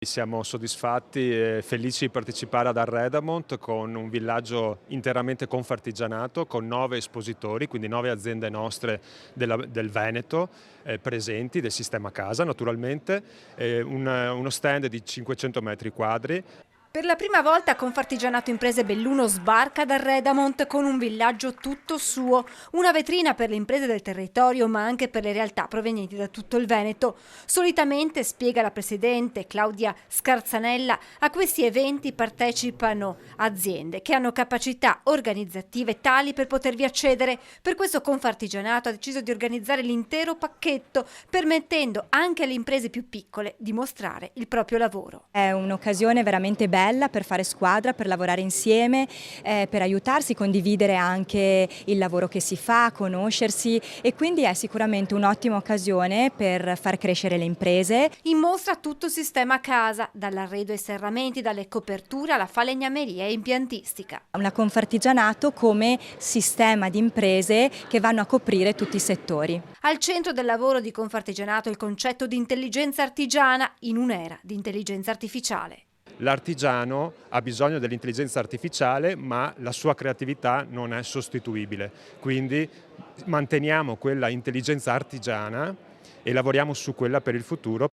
Siamo soddisfatti e felici di partecipare ad Arredamont con un villaggio interamente confartigianato, con 9 espositori, quindi 9 aziende nostre del Veneto presenti, del sistema casa naturalmente, uno stand di 500 metri quadri. Per la prima volta Confartigianato Imprese Belluno sbarca ad Arredamont con un villaggio tutto suo, una vetrina per le imprese del territorio ma anche per le realtà provenienti da tutto il Veneto. Solitamente, spiega la presidente Claudia Scarzanella, a questi eventi partecipano aziende che hanno capacità organizzative tali per potervi accedere. Per questo Confartigianato ha deciso di organizzare l'intero pacchetto, permettendo anche alle imprese più piccole di mostrare il proprio lavoro. È un'occasione veramente bella per fare squadra, per lavorare insieme, per aiutarsi, condividere anche il lavoro che si fa, conoscersi, e quindi è sicuramente un'ottima occasione per far crescere le imprese. In mostra tutto il sistema casa, dall'arredo ai serramenti, dalle coperture alla falegnameria e impiantistica. Una Confartigianato come sistema di imprese che vanno a coprire tutti i settori. Al centro del lavoro di Confartigianato il concetto di intelligenza artigiana in un'era di intelligenza artificiale. L'artigiano ha bisogno dell'intelligenza artificiale, ma la sua creatività non è sostituibile. Quindi manteniamo quella intelligenza artigiana e lavoriamo su quella per il futuro.